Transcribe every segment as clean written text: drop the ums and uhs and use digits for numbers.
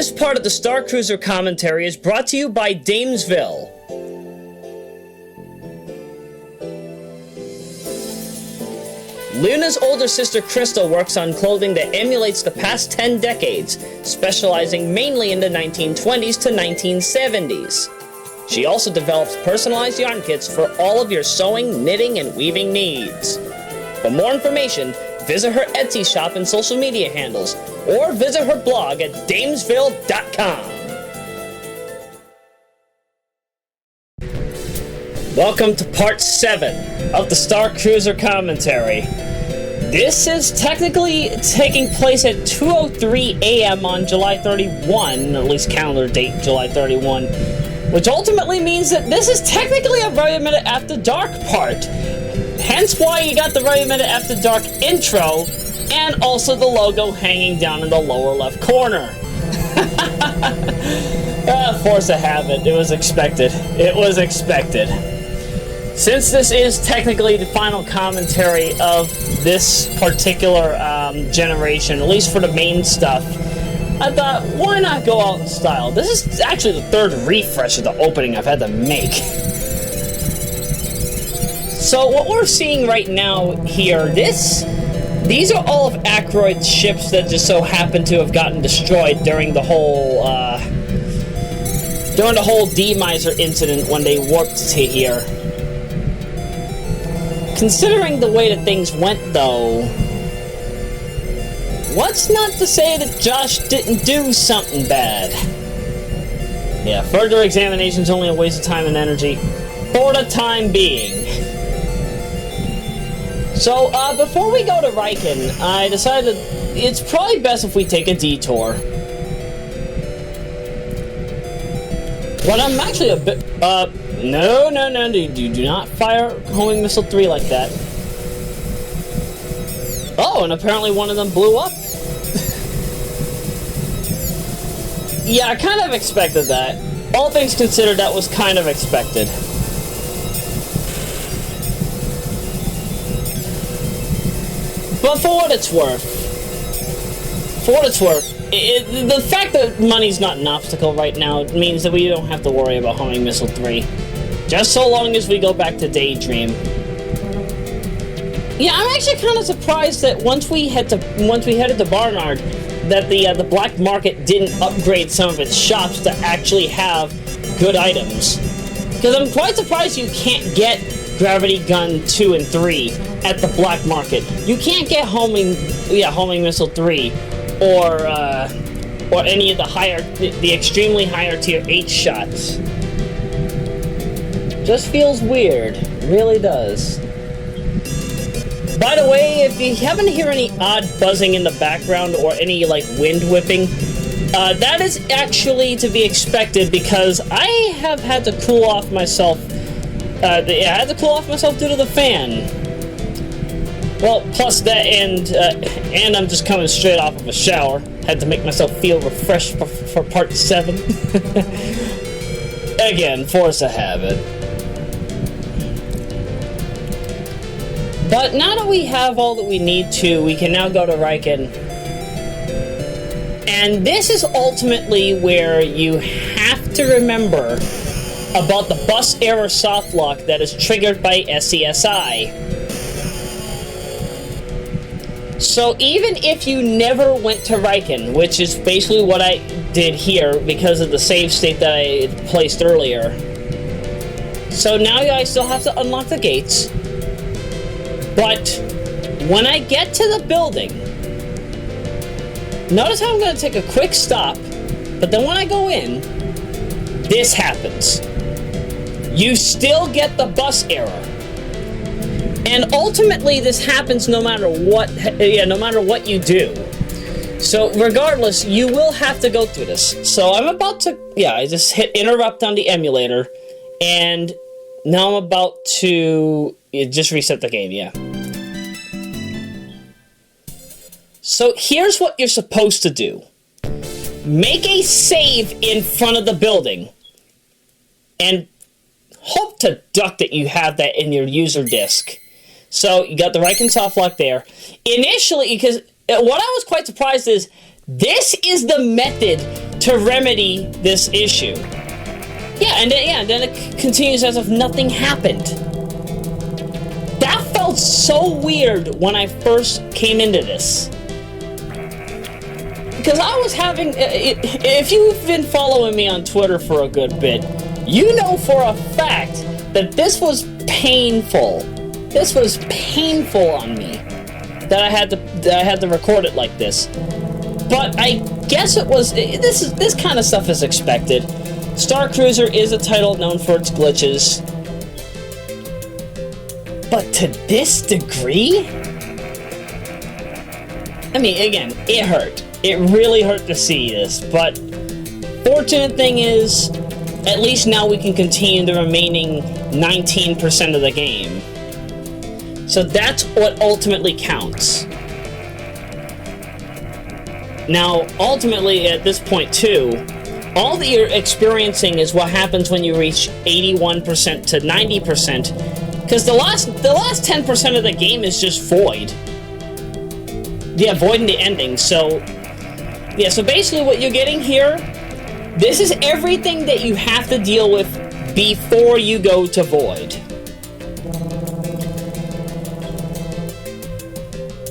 This part of the Star Cruiser commentary is brought to you by Damesville. Luna's older sister Crystal works on clothing that emulates the past 10 decades, specializing mainly in the 1920s to 1970s. She also develops personalized yarn kits for all of your sewing, knitting, and weaving needs. For more information, visit her Etsy shop and social media handles, or visit her blog at damesville.com. Welcome to part 7 of the Star Cruiser commentary. This is technically taking place at 2:03 a.m. on July 31, at least calendar date July 31, which ultimately means that this is technically a Royameadow After Dark part. Hence why you got the Royameadow After Dark intro, and also the logo hanging down in the lower left corner. Force of habit. It was expected. It was expected. Since this is technically the final commentary of this particular generation, at least for the main stuff, I thought, why not go out in style? This is actually the third refresh of the opening I've had to make. So what we're seeing right now here, these are all of Ackroyd's ships that just so happen to have gotten destroyed during the whole D-Miser incident when they warped to here. Considering the way that things went, though, what's not to say that Josh didn't do something bad? Yeah, further examination's only a waste of time and energy, for the time being. So, before we go to Riken, I decided it's probably best if we take a detour. What I'm actually a bit, no, do not fire homing missile 3 like that. Oh, and apparently one of them blew up. Yeah, I kind of expected that. All things considered, that was kind of expected. But for what it's worth, the fact that money's not an obstacle right now means that we don't have to worry about homing missile 3. Just so long as we go back to Daydream. Yeah, I'm actually kind of surprised that once we headed to Barnard, that the black market didn't upgrade some of its shops to actually have good items. Because I'm quite surprised you can't get Gravity Gun 2 and 3 at the black market. You can't get homing missile 3 or any of the extremely higher tier H shots. Just feels weird, really does. By the way, if you happen to hear any odd buzzing in the background or any like wind whipping, that is actually to be expected because I have had to cool off myself. I had to cool off myself due to the fan. Well, plus that, and I'm just coming straight off of a shower. Had to make myself feel refreshed for part 7. Again, force of habit. But now that we have all that we need to, we can now go to Riken. And this is ultimately where you have to remember about the Bus Error Softlock that is triggered by SCSI. So even if you never went to Riken, which is basically what I did here because of the save state that I placed earlier. So now I still have to unlock the gates. But when I get to the building, notice how I'm going to take a quick stop, but then when I go in, this happens. You still get the bus error. And ultimately, this happens no matter what you do. So regardless, you will have to go through this. So I'm about to, I just hit interrupt on the emulator, and now I'm about to just reset the game, So here's what you're supposed to do. Make a save in front of the building, and hope to duck that you have that in your user disk. So you got the Riken Softlock there. Initially, because what I was quite surprised is, this is the method to remedy this issue. And then it continues as if nothing happened. That felt so weird when I first came into this. Because I was having... If you've been following me on Twitter for a good bit, you know for a fact that this was painful. This was painful on me. That I had to record it like this. But I guess it was... This kind of stuff is expected. Star Cruiser is a title known for its glitches. But to this degree? I mean, again, it hurt. It really hurt to see this, but fortunate thing is, at least now we can continue the remaining 19% of the game. So that's what ultimately counts. Now, ultimately, at this point too, all that you're experiencing is what happens when you reach 81% to 90%, because the last 10% of the game is just void. Yeah, void in the ending, so... Yeah, so basically what you're getting here, this is everything that you have to deal with before you go to void.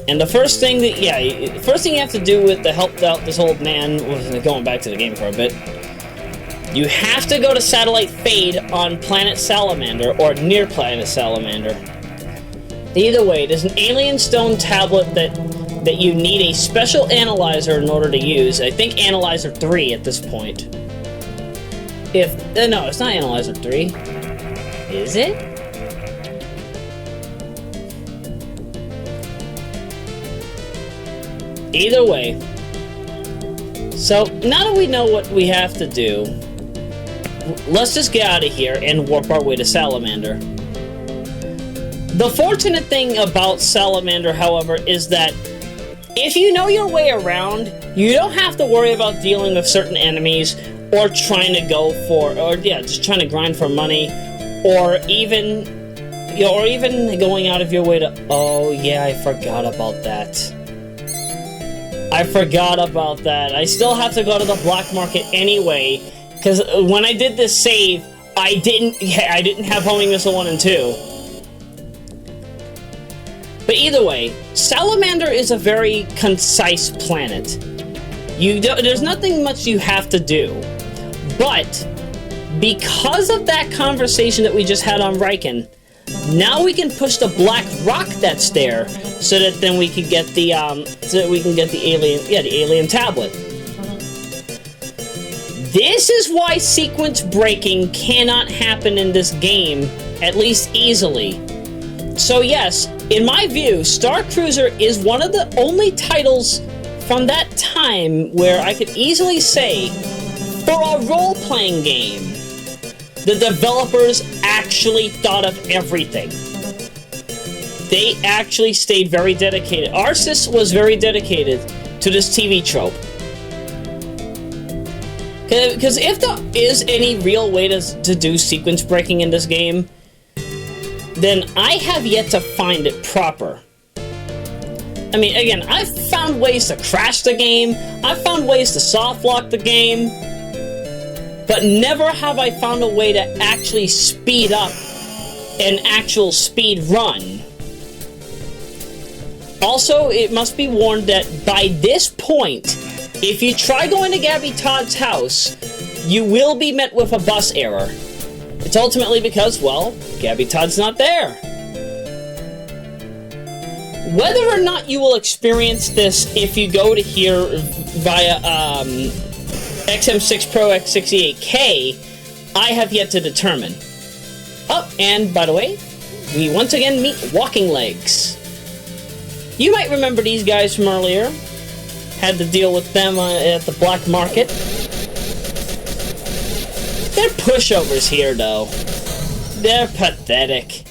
And the first thing that, first thing you have to do with to help out this old man, going back to the game for a bit, you have to go to Satellite Fade on Planet Salamander, or near Planet Salamander. Either way, there's an alien stone tablet that you need a special analyzer in order to use. I think Analyzer 3 at this point. No, it's not Analyzer 3. Is it? Either way. So, now that we know what we have to do, let's just get out of here and warp our way to Salamander. The fortunate thing about Salamander, however, is that if you know your way around, you don't have to worry about dealing with certain enemies, or trying to go for, just trying to grind for money, or even going out of your way to, oh yeah, I forgot about that. I still have to go to the black market anyway, because when I did this save, I didn't have Homing Missile 1 and 2. But either way, Salamander is a very concise planet. There's nothing much you have to do. But, because of that conversation that we just had on Riken, now we can push the black rock that's there, so that then we can get the alien tablet. This is why sequence breaking cannot happen in this game, at least easily. So yes, in my view, Star Cruiser is one of the only titles from that time where I could easily say, for a role-playing game, the developers actually thought of everything. They actually stayed very dedicated. Arsis was very dedicated to this TV trope. Because if there is any real way to do sequence breaking in this game, then I have yet to find it proper. I mean, again, I've found ways to crash the game, I've found ways to softlock the game, but never have I found a way to actually speed up an actual speed run. Also, it must be warned that by this point, if you try going to Gabby Todd's house, you will be met with a bus error. It's ultimately because, well, Gabby Todd's not there. Whether or not you will experience this if you go to here via XM6 Pro X68000, I have yet to determine. Oh, and by the way, we once again meet Walking Legs. You might remember these guys from earlier. Had to deal with them at the black market. They're pushovers here, though. They're pathetic.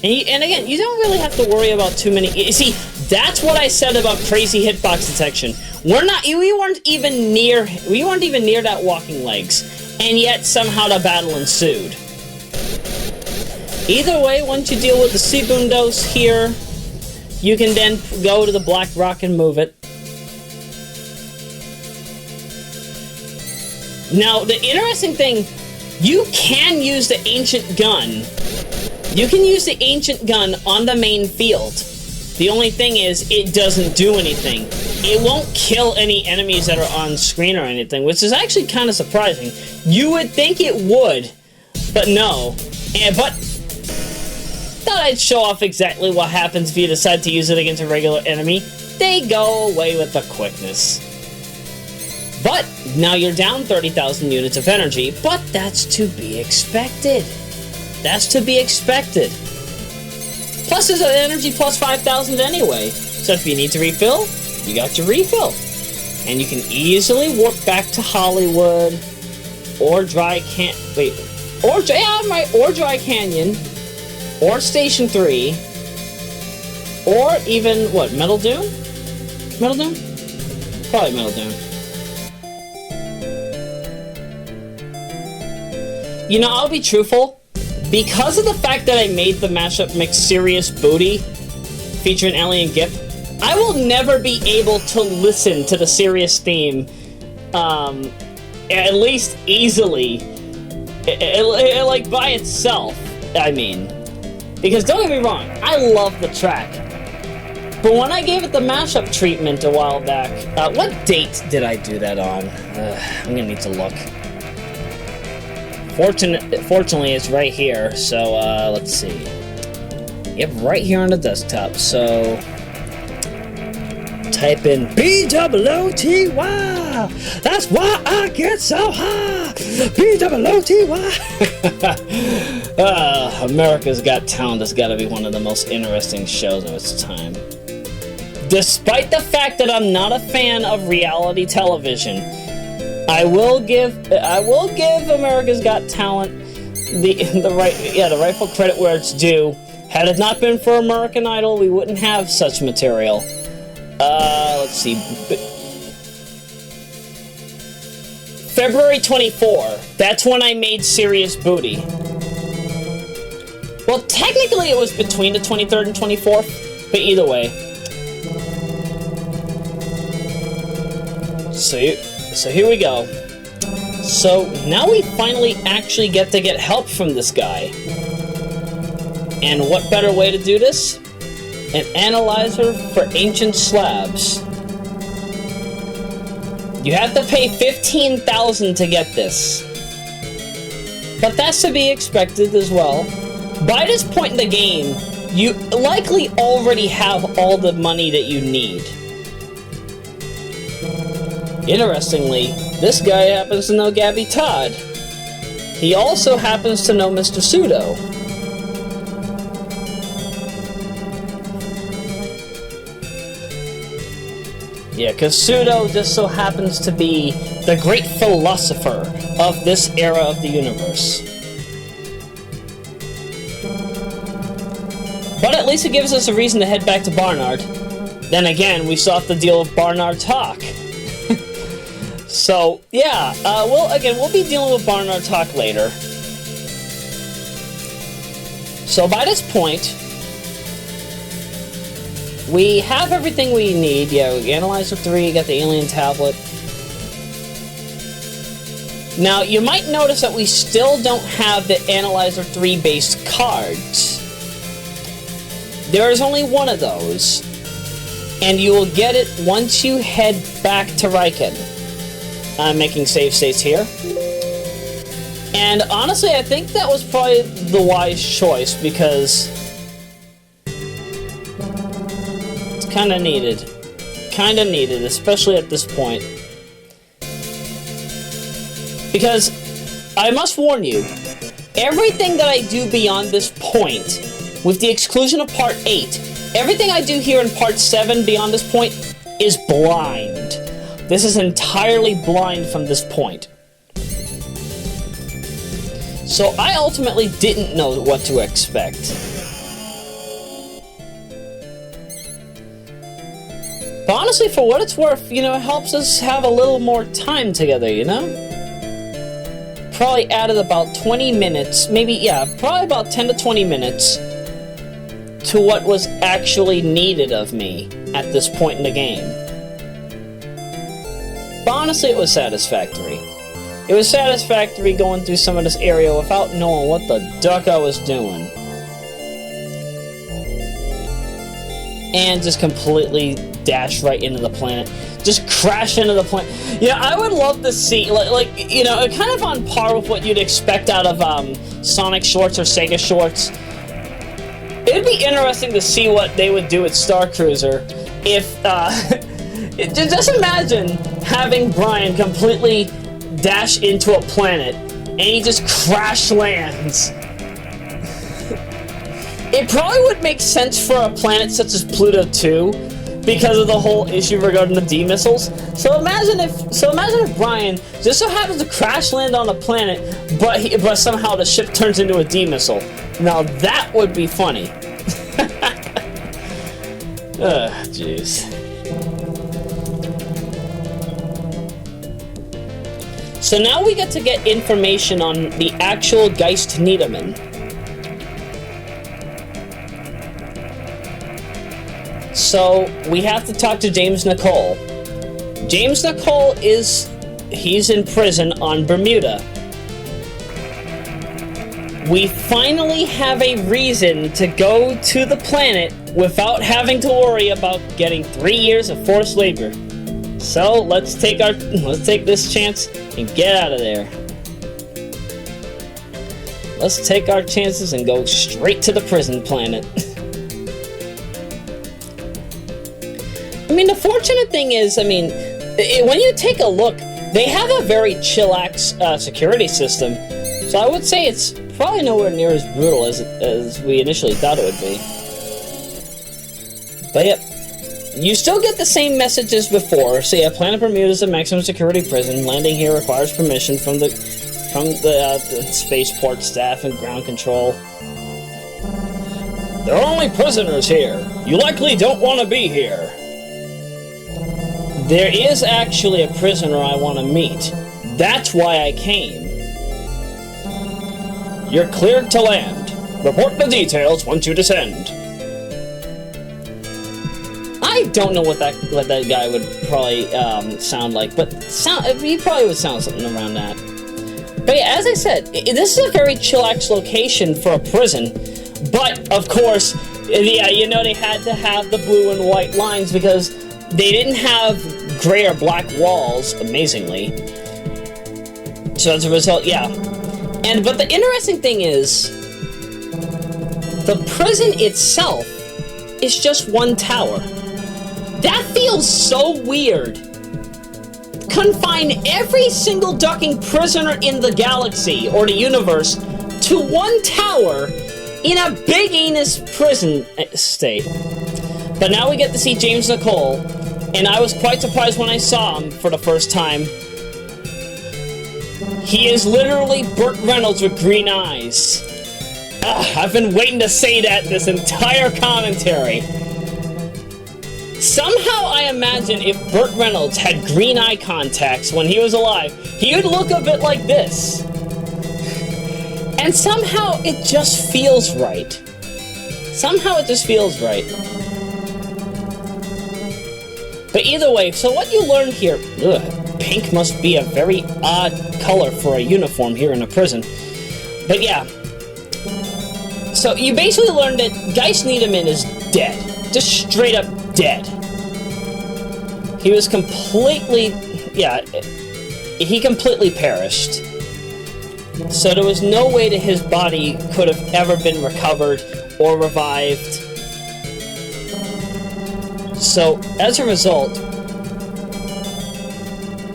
And again, you don't really have to worry about too many... You see, that's what I said about crazy hitbox detection. We weren't even near that Walking Legs, and yet somehow the battle ensued. Either way, once you deal with the Seabundos here, you can then go to the Black Rock and move it. Now, the interesting thing, you can use the ancient gun. You can use the ancient gun on the main field. The only thing is, it doesn't do anything. It won't kill any enemies that are on screen or anything, which is actually kind of surprising. You would think it would, but no. But thought I'd show off exactly what happens if you decide to use it against a regular enemy. They go away with the quickness. But now you're down 30,000 units of energy, but that's to be expected. That's to be expected. Plus, there's an energy plus 5,000 anyway. So if you need to refill, you got your refill. And you can easily warp back to Hollywood, or Dry Canyon, or Station 3, or even, what, Metal Doom? Metal Doom? Probably Metal Doom. You know, I'll be truthful. Because of the fact that I made the mashup mix Serious Booty, featuring Alien Gift, I will never be able to listen to the Serious theme, at least easily, like by itself, I mean. Because don't get me wrong, I love the track. But when I gave it the mashup treatment a while back, what date did I do that on? I'm gonna need to look. Fortunately, it's right here, so, let's see. Yep, right here on the desktop, so... Type in B-O-O-T-Y! That's why I get so high! B-O-O-T-Y! America's Got Talent has got to be one of the most interesting shows of its time. Despite the fact that I'm not a fan of reality television, I will give America's Got Talent the rightful credit where it's due. Had it not been for American Idol, we wouldn't have such material. Let's see. February 24. That's when I made Serious Booty. Well, technically it was between the 23rd and 24th, but either way. So here we go. So now we finally actually get to get help from this guy. And what better way to do this? An analyzer for ancient slabs. You have to pay $15,000 to get this. But that's to be expected as well. By this point in the game, you likely already have all the money that you need. Interestingly, this guy happens to know Gabby Todd. He also happens to know Mr. Pseudo. Yeah, because Pseudo just so happens to be the great philosopher of this era of the universe. But at least it gives us a reason to head back to Barnard. Then again, we still have to deal with Barnard talk. So, yeah, we'll be dealing with Barnard talk later. So by this point, we have everything we need. Yeah, we Analyzer 3, got the alien tablet. Now, you might notice that we still don't have the Analyzer 3 based cards. There is only one of those, and you will get it once you head back to Riken. I'm making save states here. And honestly, I think that was probably the wise choice, because it's kind of needed. Kind of needed, especially at this point. Because, I must warn you, everything that I do beyond this point, with the exclusion of Part 8, everything I do here in Part 7 beyond this point is blind. This is entirely blind from this point. So I ultimately didn't know what to expect. But honestly, for what it's worth, you know, it helps us have a little more time together, you know? Probably added about 20 minutes, maybe, yeah, probably about 10 to 20 minutes to what was actually needed of me at this point in the game. But honestly, it was satisfactory. It was satisfactory going through some of this area without knowing what the duck I was doing. And just completely dash right into the planet. Just crash into the planet. Yeah, I would love to see, like, you know, kind of on par with what you'd expect out of Sonic shorts or Sega shorts. It'd be interesting to see what they would do with Star Cruiser if, just imagine having Brian completely dash into a planet and he just crash lands. It probably would make sense for a planet such as Pluto 2 because of the whole issue regarding the D-missiles. So imagine if Brian just so happens to crash land on a planet, but somehow the ship turns into a D-missile. Now that would be funny. Ugh, jeez. So now we get to get information on the actual Geist Niedermann. So we have to talk to James Nicole. James Nicole he's in prison on Bermuda. We finally have a reason to go to the planet without having to worry about getting 3 years of forced labor. So let's take this chance and get out of there. Let's take our chances and go straight to the prison planet. I mean, the fortunate thing is, I mean, when you take a look, they have a very chillax security system. So I would say it's probably nowhere near as brutal as we initially thought it would be. But yep. You still get the same message as before. So yeah, Planet Bermuda is a maximum security prison. Landing here requires permission from the spaceport staff and ground control. There are only prisoners here. You likely don't want to be here. There is actually a prisoner I want to meet. That's why I came. You're cleared to land. Report the details once you descend. I don't know what that guy would probably sound like, but he probably would sound something around that. But yeah, as I said, this is a very chillax location for a prison. But of course, yeah, you know they had to have the blue and white lines because they didn't have gray or black walls, amazingly. So as a result, yeah. But the interesting thing is, the prison itself is just one tower. That feels so weird. Confine every single ducking prisoner in the galaxy, or the universe, to one tower in a big anus prison state. But now we get to see James Nicole, and I was quite surprised when I saw him for the first time. He is literally Burt Reynolds with green eyes. I've been waiting to say that this entire commentary. Somehow I imagine if Burt Reynolds had green eye contacts when he was alive, he would look a bit like this. And somehow it just feels right. Somehow it just feels right. But either way, so what you learned here, pink must be a very odd color for a uniform here in a prison. But yeah. So you basically learned that Geist Niedermann is dead. Just straight up dead. He was completely, he completely perished. So there was no way that his body could have ever been recovered or revived. So, as a result,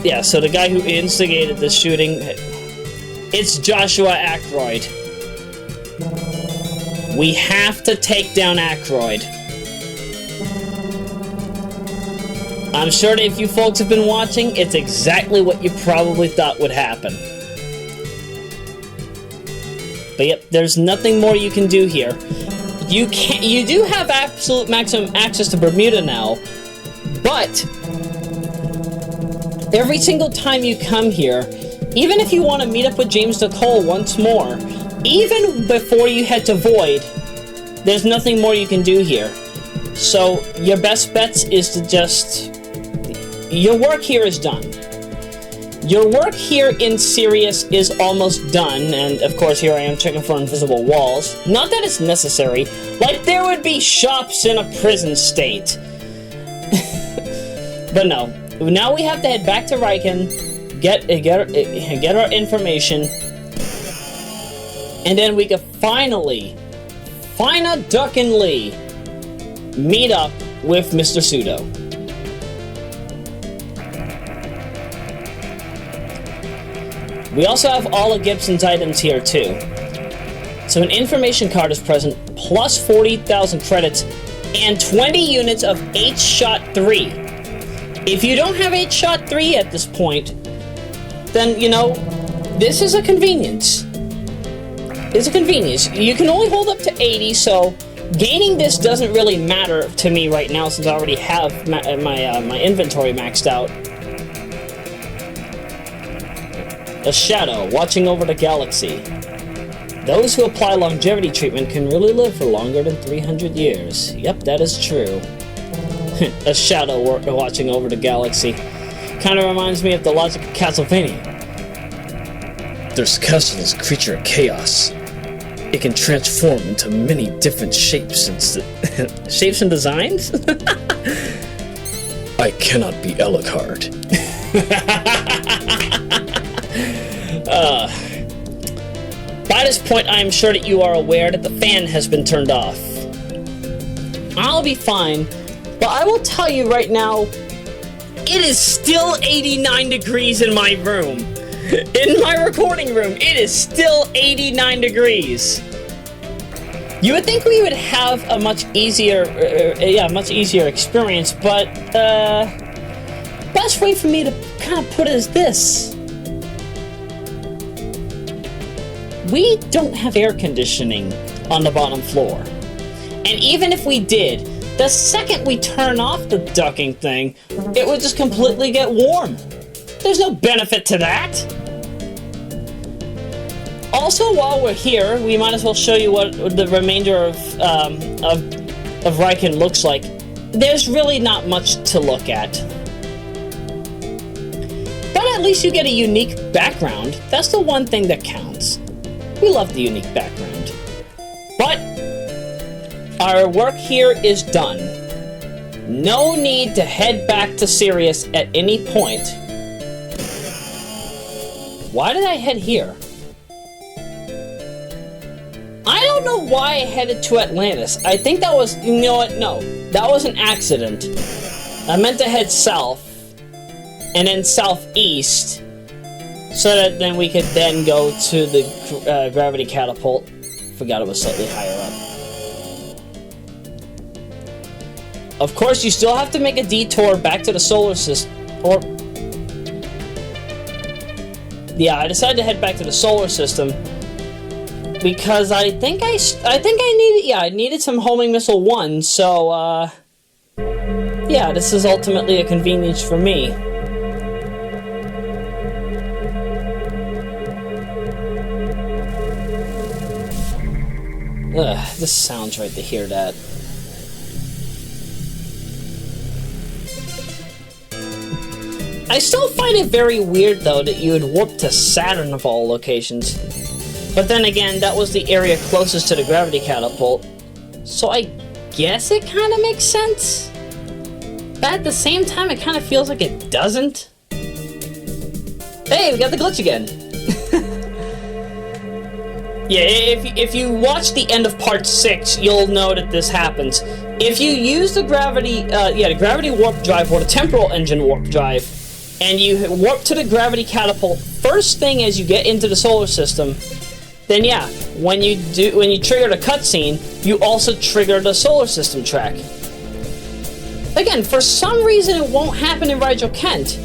yeah, so the guy who instigated the shooting, it's Joshua Ackroyd. We have to take down Ackroyd. I'm sure that if you folks have been watching, it's exactly what you probably thought would happen. But yep, there's nothing more you can do here. You do have absolute maximum access to Bermuda now, but every single time you come here, even if you want to meet up with James Nicole once more, even before you head to Void, there's nothing more you can do here. So your best bets is to just... Your work here is done. Your work here in Sirius is almost done, and of course here I am checking for invisible walls. Not that it's necessary, like there would be shops in a prison state. But no, now we have to head back to Riken, get our information, and then we can finally meet up with Mr. Pseudo. We also have all of Gibson's items here too. So an information card is present, plus 40,000 credits, and 20 units of H-Shot 3. If you don't have H-Shot 3 at this point, then, you know, this is a convenience. It's a convenience. You can only hold up to 80, so gaining this doesn't really matter to me right now since I already have my inventory maxed out. A shadow watching over the galaxy. Those who apply longevity treatment can really live for longer than 300 years. Yep, that is true. A shadow watching over the galaxy. Kind of reminds me of the logic of Castlevania. There's Castle creature of chaos. It can transform into many different shapes and shapes and designs? I cannot be Alucard. By this point, I am sure that you are aware that the fan has been turned off. I'll be fine, but I will tell you right now, it is still 89 degrees in my room. In my recording room, it is still 89 degrees. You would think we would have a much easier experience, but best way for me to kind of put it is this. We don't have air conditioning on the bottom floor. And even if we did, the second we turn off the ducking thing, it would just completely get warm. There's no benefit to that. Also, while we're here, we might as well show you what the remainder of Riken looks like. There's really not much to look at. But at least you get a unique background. That's the one thing that counts. We love the unique background. But our work here is done. No need to head back to Sirius at any point. Why did I head here? I don't know why I headed to Atlantis. I think that was, you know what, no. That was an accident. I meant to head south, and then southeast, so that then we could then go to the gravity catapult. Forgot it was slightly higher up. Of course, you still have to make a detour back to the solar system, or... Yeah, I decided to head back to the solar system, because I needed some homing missile 1, so, yeah, this is ultimately a convenience for me. Ugh, this sounds right to hear that. I still find it very weird, though, that you would warp to Saturn of all locations. But then again, that was the area closest to the gravity catapult, so I guess it kind of makes sense. But at the same time, it kind of feels like it doesn't. Hey, we got the glitch again. Yeah, if you watch the end of part 6, you'll know that this happens. If you use the gravity warp drive or the temporal engine warp drive, and you warp to the gravity catapult first thing as you get into the solar system, then yeah, when you trigger the cutscene, you also trigger the solar system track. Again, for some reason it won't happen in Rigel Kent.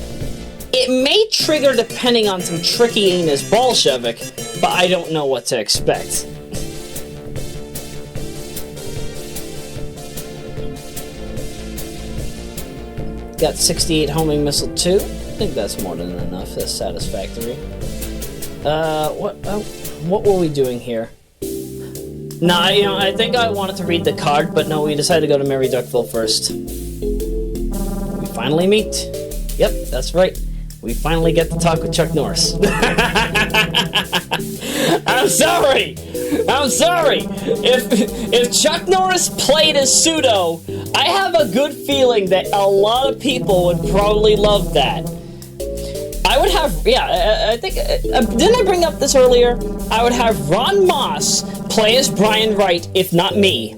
It may trigger depending on some trickiness Bolshevik, but I don't know what to expect. Got 68 homing missile 2. I think that's more than enough. That's satisfactory. What were we doing here? Nah, I think I wanted to read the card, but no, we decided to go to Mary Duckville first. We finally meet. Yep, that's right. we finally get to talk with Chuck Norris. I'm sorry. If Chuck Norris played as Pseudo, I have a good feeling that a lot of people would probably love that. I would have, I think, didn't I bring up this earlier? I would have Ron Moss play as Brian Wright, if not me.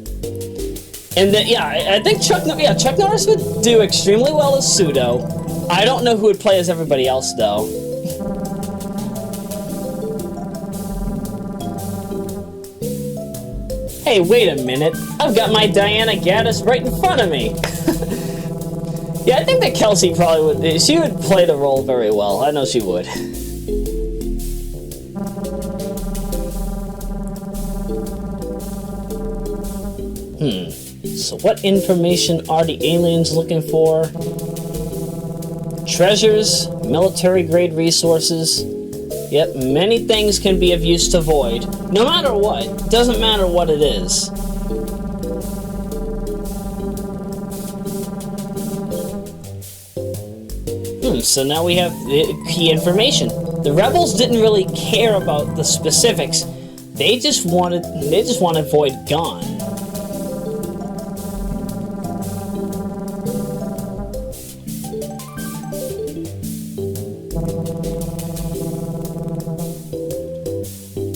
And then, I think Chuck Norris would do extremely well as Pseudo. I don't know who would play as everybody else, though. Hey, wait a minute. I've got my Diana Gaddis right in front of me. Yeah, I think that Kelsey probably would. She would play the role very well. I know she would. So what information are the aliens looking for? Treasures, military-grade resources. Yep, many things can be of use to Void. No matter what. Doesn't matter what it is. So now we have the key information. The rebels didn't really care about the specifics. They just wanted Void gone.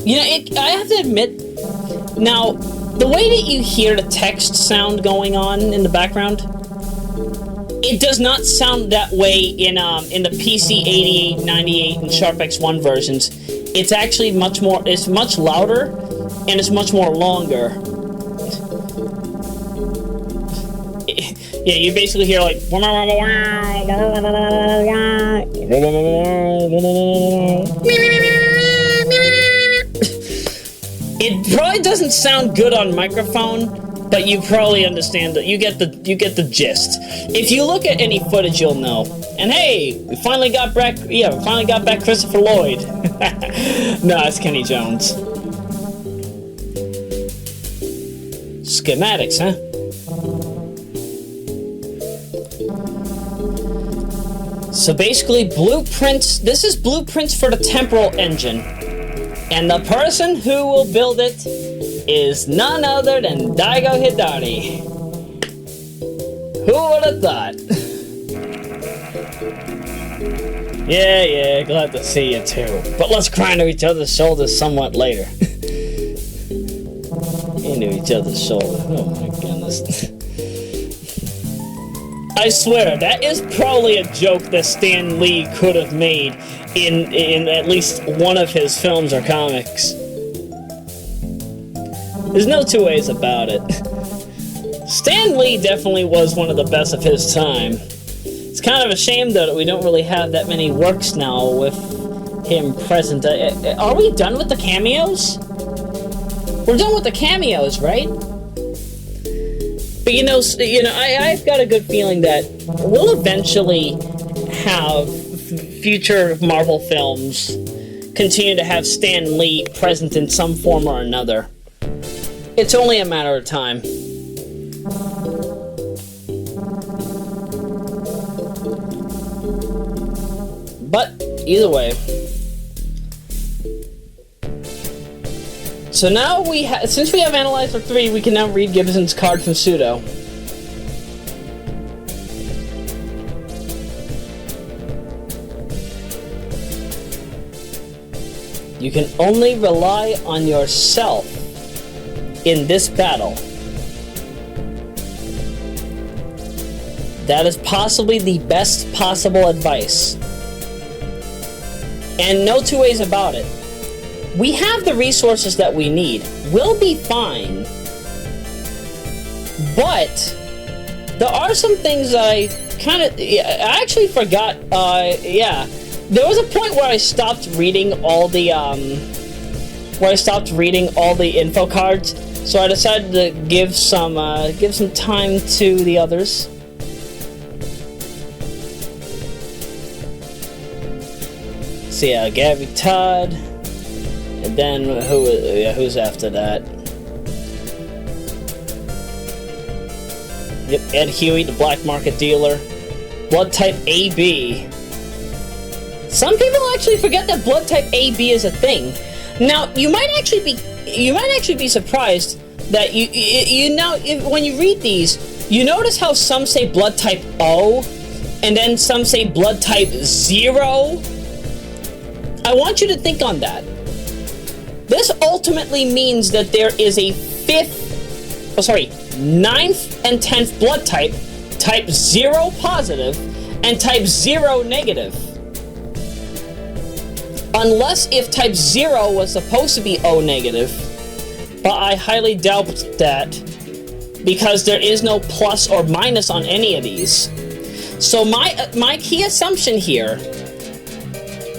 You know, I have to admit, now, the way that you hear the text sound going on in the background, it does not sound that way in the PC 8898 and Sharp X1 versions. It's actually much louder, and it's much more longer. Yeah, you basically hear like... It probably doesn't sound good on microphone, but you probably understand that you get the gist. If you look at any footage, you'll know. And hey, we finally got back Christopher Lloyd. No, it's Kenny Jones. Schematics, huh? So basically, blueprints. This is blueprints for the temporal engine. And the person who will build it is none other than Daigo Hidari. Who would have thought? Yeah, glad to see you too. But let's cry into each other's shoulders somewhat later. Into each other's shoulders. Oh my goodness. I swear, that is probably a joke that Stan Lee could have made in at least one of his films or comics. There's no two ways about it. Stan Lee definitely was one of the best of his time. It's kind of a shame, though, that we don't really have that many works now with him present. Are we done with the cameos? We're done with the cameos, right? But you know, I've got a good feeling that we'll eventually have future Marvel films continue to have Stan Lee present in some form or another. It's only a matter of time. But either way. So now since we have Analyzer 3, we can now read Gibson's card from Pseudo. You can only rely on yourself in this battle. That is possibly the best possible advice. And no two ways about it. We have the resources that we need. We'll be fine. But there are some things that I actually forgot. There was a point where I stopped reading all the info cards. So I decided to give some time to the others. So yeah, Gabby Todd, and then who's after that? Yep, Ed Huey, the black market dealer. Blood type AB. Some people actually forget that blood type AB is a thing. Now, you might actually be surprised that when you read these, you notice how some say blood type O, and then some say blood type 0. I want you to think on that. This ultimately means that there is a 9th and 10th blood type, type 0 positive, and type 0 negative. Unless if type 0 was supposed to be O negative, but I highly doubt that, because there is no plus or minus on any of these. So my key assumption here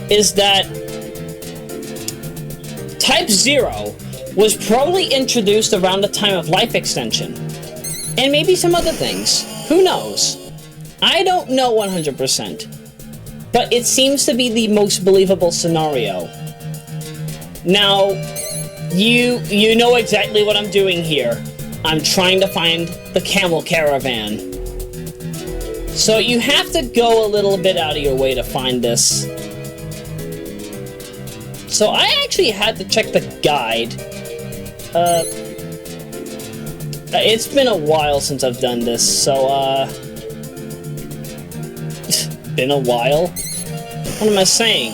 is that type 0 was probably introduced around the time of life extension. And maybe some other things. Who knows? I don't know 100%. But it seems to be the most believable scenario. Now, you know exactly what I'm doing here. I'm trying to find the camel caravan. So you have to go a little bit out of your way to find this. So I actually had to check the guide. It's been a while since I've done this, so been a while? What am I saying?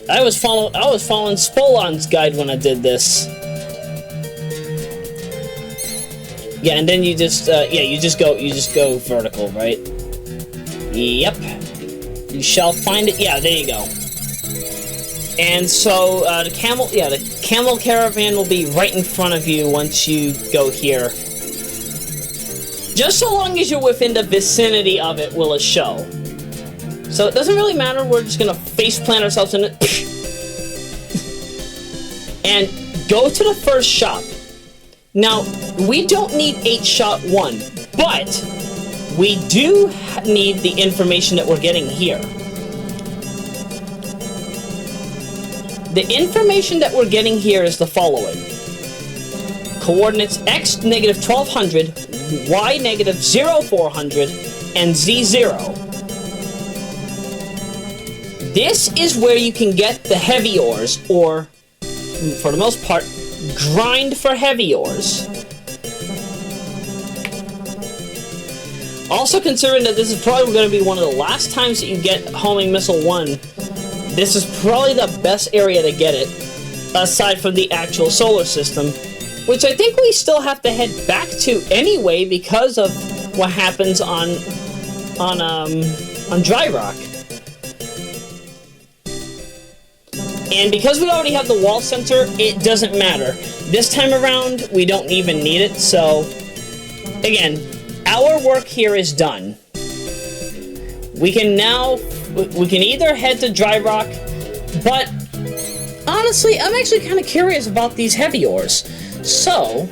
I was following Spolon's guide when I did this. Yeah, and then you just go vertical, right? Yep. You shall find it. Yeah, there you go. And so the camel caravan will be right in front of you once you go here. Just so long as you're within the vicinity of it will it show. So it doesn't really matter, we're just gonna face plant ourselves in it. And go to the first shop. Now, we don't need 8-shot 1, but we do need the information that we're getting here. The information that we're getting here is the following. Coordinates x negative 1200, y negative 0400, and z0. This is where you can get the heavy ores, or, for the most part, grind for heavy ores. Also, considering that this is probably going to be one of the last times that you get homing missile 1, this is probably the best area to get it, aside from the actual solar system, which I think we still have to head back to anyway because of what happens on Dry Rock. And because we already have the wall sensor, it doesn't matter. This time around, we don't even need it, so again, our work here is done. We can either head to Dry Rock, but honestly, I'm actually kind of curious about these heavy ores. So,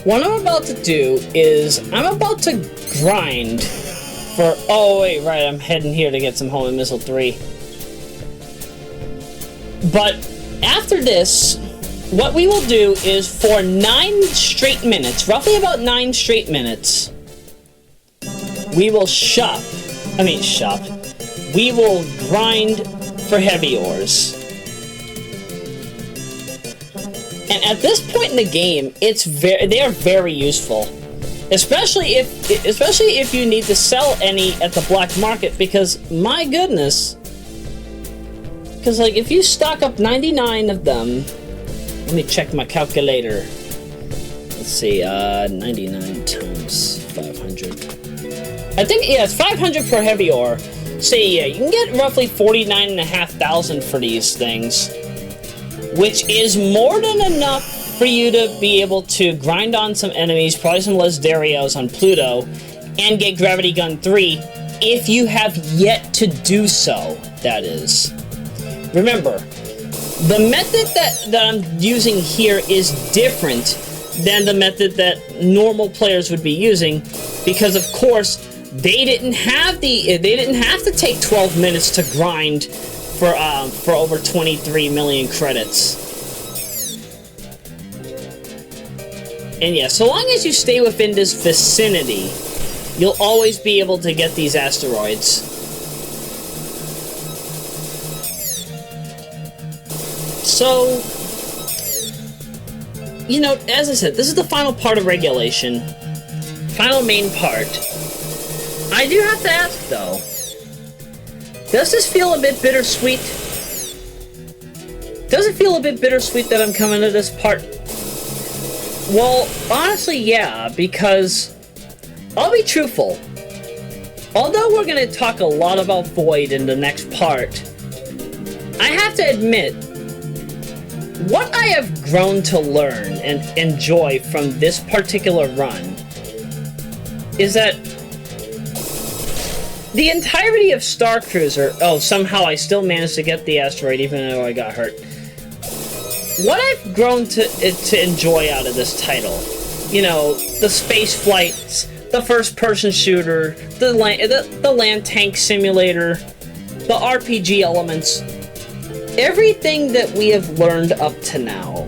what I'm about to do is, I'm about to grind for, oh wait, right, I'm heading here to get some homing missile 3. But after this, what we will do is for 9 straight minutes, roughly about 9 straight minutes, we will we will grind for heavy ores. And at this point in the game, they are very useful, especially if you need to sell any at the black market, because my goodness. Because, like, if you stock up 99 of them... Let me check my calculator. Let's see, 99 times 500. I think, yeah, it's 500 per heavy ore. So, yeah, you can get roughly 49,500 for these things. Which is more than enough for you to be able to grind on some enemies, probably some Lesdarios on Pluto, and get Gravity Gun 3, if you have yet to do so, that is. Remember, the method that I'm using here is different than the method that normal players would be using, because of course they didn't have to take 12 minutes to grind for over 23 million credits. And yeah, so long as you stay within this vicinity, you'll always be able to get these asteroids. So, you know, as I said, this is the final part of regulation. Final main part. I do have to ask, though, does this feel a bit bittersweet? Does it feel a bit bittersweet that I'm coming to this part? Well, honestly, yeah, because I'll be truthful. Although we're going to talk a lot about Void in the next part, I have to admit, what I have grown to learn and enjoy from this particular run is that the entirety of Star Cruiser... Oh, somehow I still managed to get the asteroid even though I got hurt. What I've grown to enjoy out of this title, you know, the space flights, the first-person shooter, the land tank simulator, the RPG elements, everything that we have learned up to now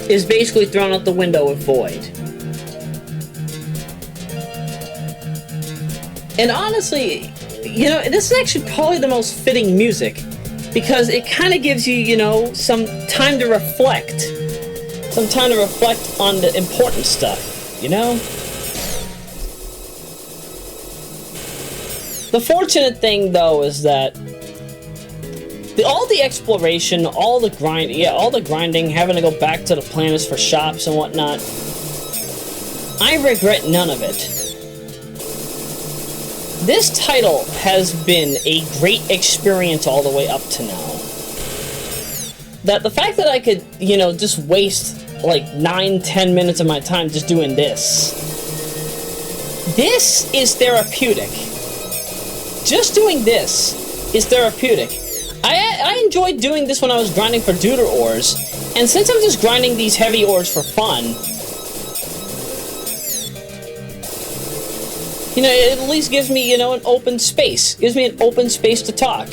is basically thrown out the window with Void. And honestly, you know, this is actually probably the most fitting music, because it kind of gives you, you know, some time to reflect. Some time to reflect on the important stuff, you know? The fortunate thing, though, is that all the exploration, all the grinding, having to go back to the planets for shops and whatnot, I regret none of it. This title has been a great experience all the way up to now. That the fact that I could, you know, just waste like 9-10 minutes of my time just doing this. This is therapeutic. Just doing this is therapeutic. I enjoyed doing this when I was grinding for Deuter ores, and since I'm just grinding these heavy ores for fun, you know, it at least gives me, you know, an open space. Gives me an open space to talk.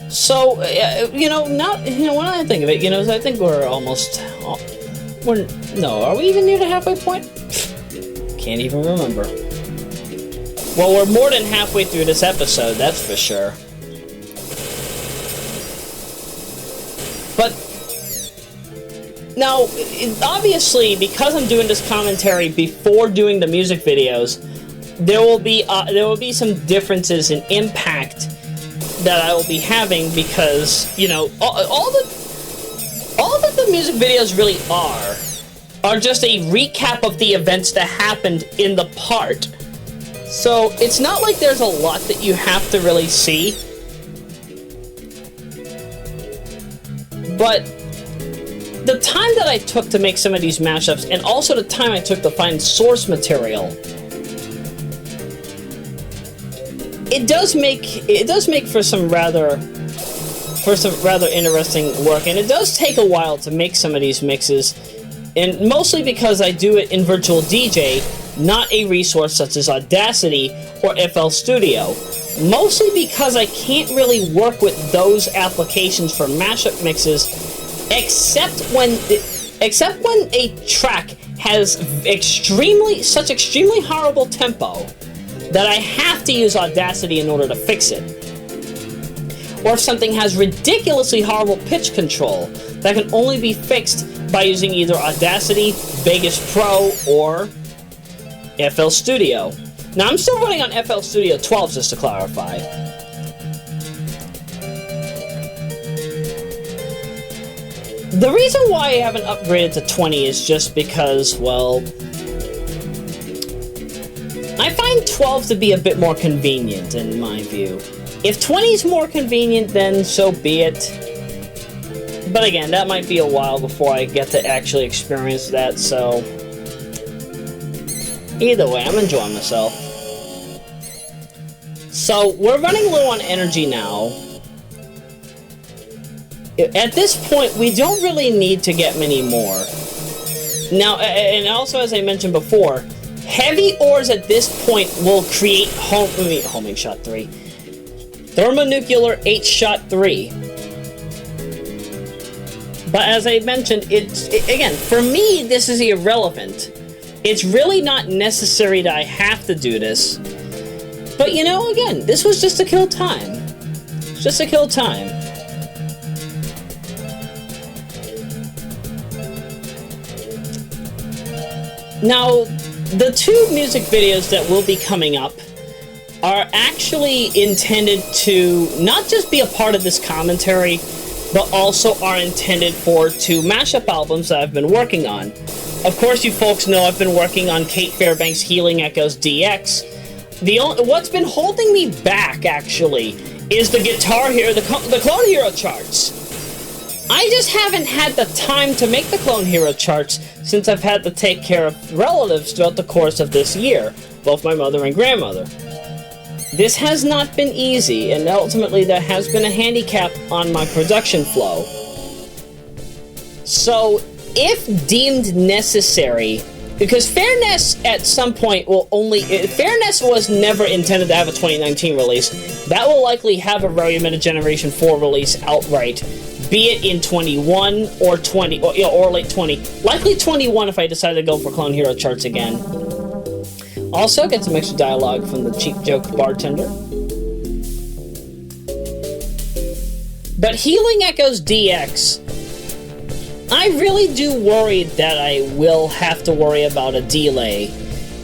So, you know, when I think of it, you know, I think we're almost... no, are we even near the halfway point? Can't even remember. Well, we're more than halfway through this episode, that's for sure. But now, obviously, because I'm doing this commentary before doing the music videos, there will be some differences in impact that I will be having, because, you know, all that the music videos really are just a recap of the events that happened in the part. So it's not like there's a lot that you have to really see. But the time that I took to make some of these mashups, and also the time I took to find source material, it does make for some rather interesting work, and it does take a while to make some of these mixes, and mostly because I do it in Virtual DJ, not a resource such as Audacity or FL Studio. Mostly because I can't really work with those applications for mashup mixes, except when a track has such extremely horrible tempo that I have to use Audacity in order to fix it. Or if something has ridiculously horrible pitch control that can only be fixed by using either Audacity, Vegas Pro, or FL Studio. Now, I'm still running on FL Studio 12, just to clarify. The reason why I haven't upgraded to 20 is just because, well, I find 12 to be a bit more convenient, in my view. If 20 is more convenient, then so be it. But again, that might be a while before I get to actually experience that, so... Either way, I'm enjoying myself. So, we're running low on energy now. At this point, we don't really need to get many more. Now, and also, as I mentioned before, heavy ores at this point will create homing shot 3. thermonuclear 8-shot 3. But as I mentioned, again, for me, this is irrelevant. It's really not necessary that I have to do this. But you know, again, this was just to kill time. Just to kill time. Now, the 2 music videos that will be coming up are actually intended to not just be a part of this commentary, but also are intended for 2 mashup albums that I've been working on. Of course, you folks know I've been working on Kate Fairbanks' Healing Echoes DX. What's been holding me back, actually, is the Guitar Hero, the Clone Hero charts. I just haven't had the time to make the Clone Hero charts since I've had to take care of relatives throughout the course of this year, both my mother and grandmother. This has not been easy, and ultimately there has been a handicap on my production flow. So, if deemed necessary, because Fairness at some point will Fairness was never intended to have a 2019 release. That will likely have a Royameadow Generation 4 release outright, be it in 21 or 20, or late 20. Likely 21 if I decide to go for Clone Hero charts again. Also, get some extra dialogue from the Cheap Joke bartender. But Healing Echoes DX, I really do worry that I will have to worry about a delay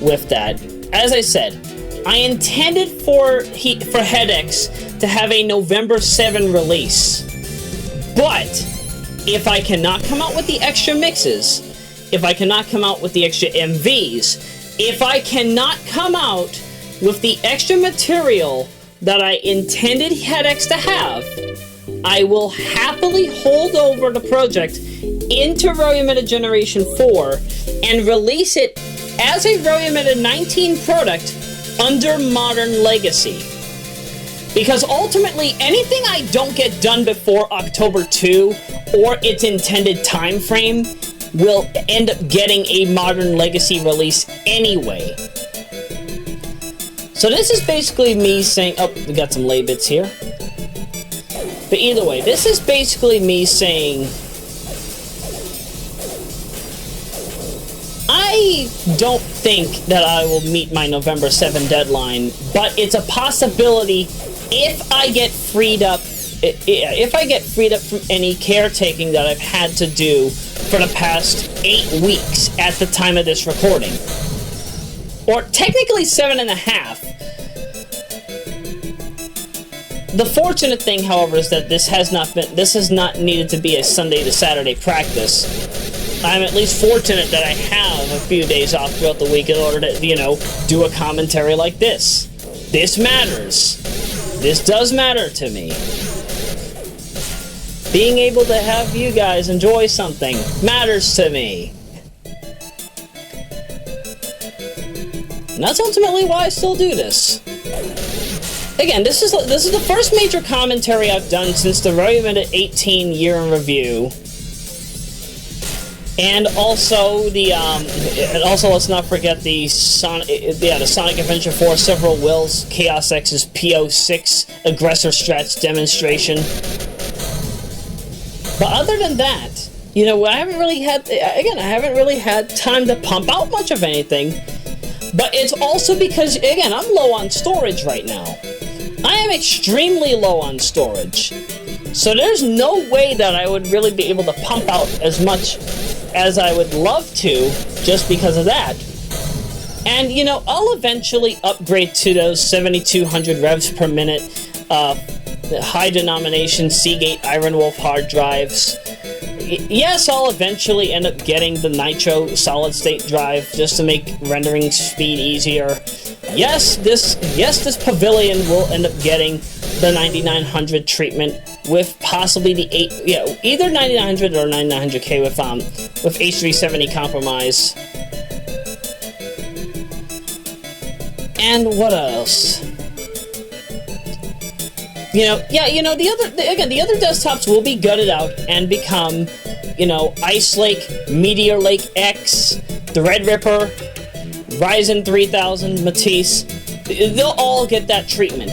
with that. As I said, I intended for HeadX to have a November 7 release. But if I cannot come out with the extra mixes, if I cannot come out with the extra MVs, if I cannot come out with the extra material that I intended HeadX to have, I will happily hold over the project into Royameadow Generation 4 and release it as a Royameadow 19 product under Modern Legacy. Because ultimately, anything I don't get done before October 2 or its intended time frame will end up getting a Modern Legacy release anyway. So this is basically me saying, oh, we got some lay bits here. But either way, this is basically me saying, I don't think that I will meet my November 7 deadline, but it's a possibility if I get freed up from any caretaking that I've had to do for the past 8 weeks at the time of this recording. Or technically 7.5. The fortunate thing, however, is that this has not needed to be a Sunday to Saturday practice. I'm at least fortunate that I have a few days off throughout the week in order to, do a commentary like this. This matters. This does matter to me. Being able to have you guys enjoy something matters to me. And that's ultimately why I still do this. Again, this is the first major commentary I've done since the Royameadow 18 year in review. And also let's not forget the Sonic Adventure 4 Several Wills Chaos X's PO6 Aggressor Strats demonstration. But other than that, I haven't really had time to pump out much of anything. But it's also because, again, I'm low on storage right now. I am extremely low on storage. So there's no way that I would really be able to pump out as much as I would love to, just because of that. And, I'll eventually upgrade to those 7,200 revs per minute, high denomination Seagate Iron Wolf hard drives. Yes, I'll eventually end up getting the Nitro solid state drive just to make rendering speed easier. Yes, this Pavilion will end up getting the 9900 treatment with possibly the either 9900 or 9900K with H370 compromise. And what else? The other desktops will be gutted out and become, Ice Lake, Meteor Lake X, Threadripper, Ryzen 3000, Matisse. They'll all get that treatment.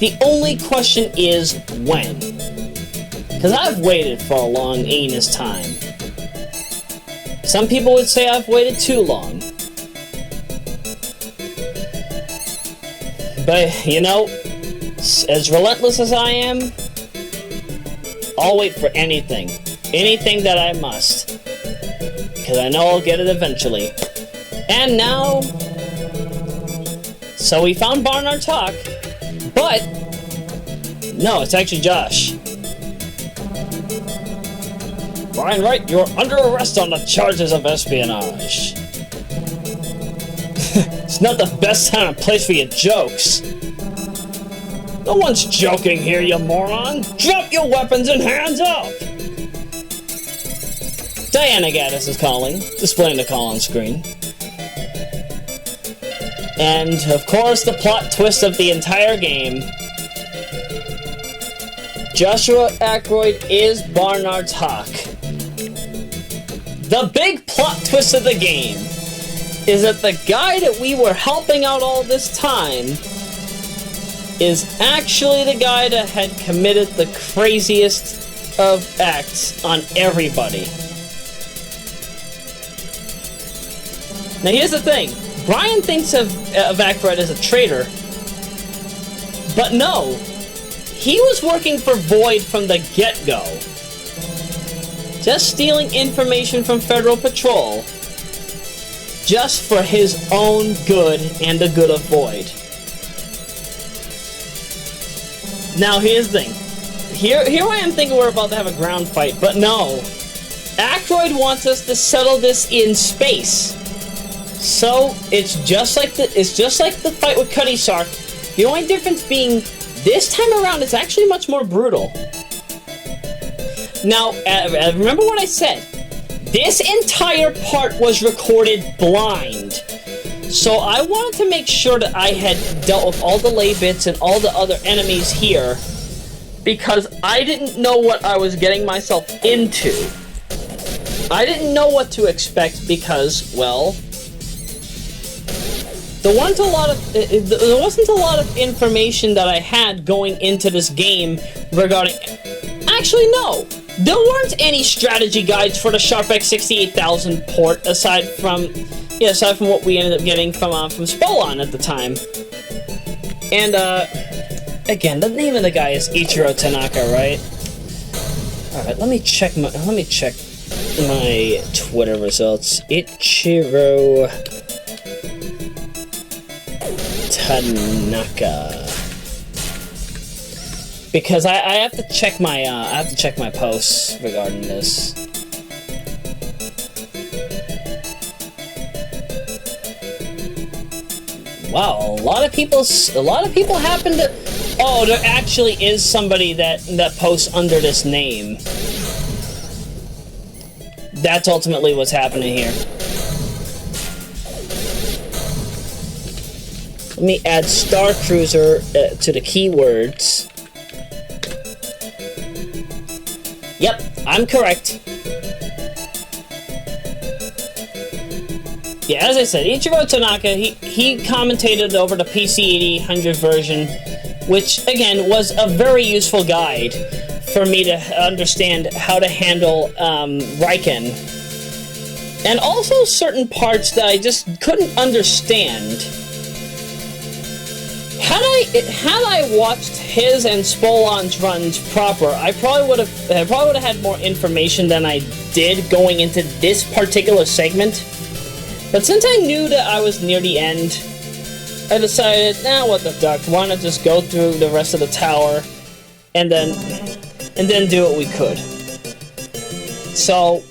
The only question is when. Because I've waited for a long anus time. Some people would say I've waited too long. But, you know, as relentless as I am, I'll wait for anything. Anything that I must. Because I know I'll get it eventually. And now... So we found Barnard Talk, but... No, it's actually Josh. Brian Wright, you're under arrest on the charges of espionage. It's not the best time and place for your jokes. No one's joking here, you moron. Drop your weapons and hands up! Diana Gaddis is calling, displaying the call on screen. And, of course, the plot twist of the entire game. Joshua Aykroyd is Barnard Talk. The big plot twist of the game is that the guy that we were helping out all this time is actually the guy that had committed the craziest of acts on everybody. Now here's the thing, Brian thinks of Aykroyd as a traitor, but no, he was working for Void from the get-go. Just stealing information from Federal Patrol, just for his own good and the good of Void. Now here's the thing, here I am thinking we're about to have a ground fight, but no, Aykroyd wants us to settle this in space. So it's just like the fight with Cutty Sark. The only difference being this time around it's actually much more brutal. Now, remember what I said. This entire part was recorded blind. So I wanted to make sure that I had dealt with all the lay bits and all the other enemies here, because I didn't know what I was getting myself into. I didn't know what to expect because, well, there wasn't a lot of information that I had going into this game regarding... Actually, no! There weren't any strategy guides for the Sharp X68000 port aside from what we ended up getting from Spolon at the time. And again, the name of the guy is Ichiro Tanaka, right? All right, let me check my Twitter results. Ichiro Tanaka. Because I have to check my posts regarding this. Wow, a lot of people happen to... Oh, there actually is somebody that posts under this name. That's ultimately what's happening here. Let me add Star Cruiser to the keywords. Yep, I'm correct. Yeah, as I said, Ichiro Tanaka, he commentated over the PC 8800 version, which, again, was a very useful guide for me to understand how to handle Riken. And also certain parts that I just couldn't understand. Had I watched his and Spolon's runs proper, I probably would have had more information than I did going into this particular segment. But since I knew that I was near the end, I decided, nah, what the duck, why not just go through the rest of the tower and then do what we could. So,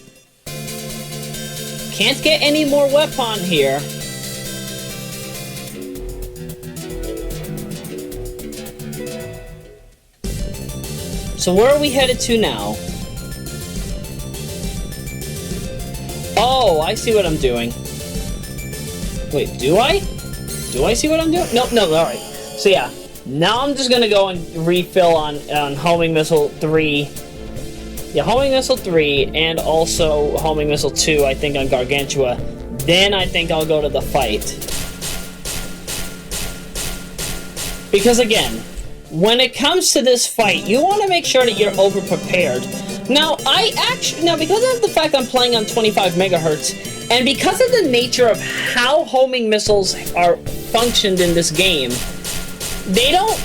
can't get any more weapon here. So where are we headed to now? Oh, I see what I'm doing. Wait, do I? Do I see what I'm doing? No, alright. So yeah, now I'm just gonna go and refill on Homing Missile 3. Yeah, Homing Missile 3 and also Homing Missile 2, I think, on Gargantua. Then I think I'll go to the fight. Because again, when it comes to this fight, you want to make sure that you're over-prepared. Now, because of the fact I'm playing on 25 megahertz, and because of the nature of how homing missiles are functioned in this game, they don't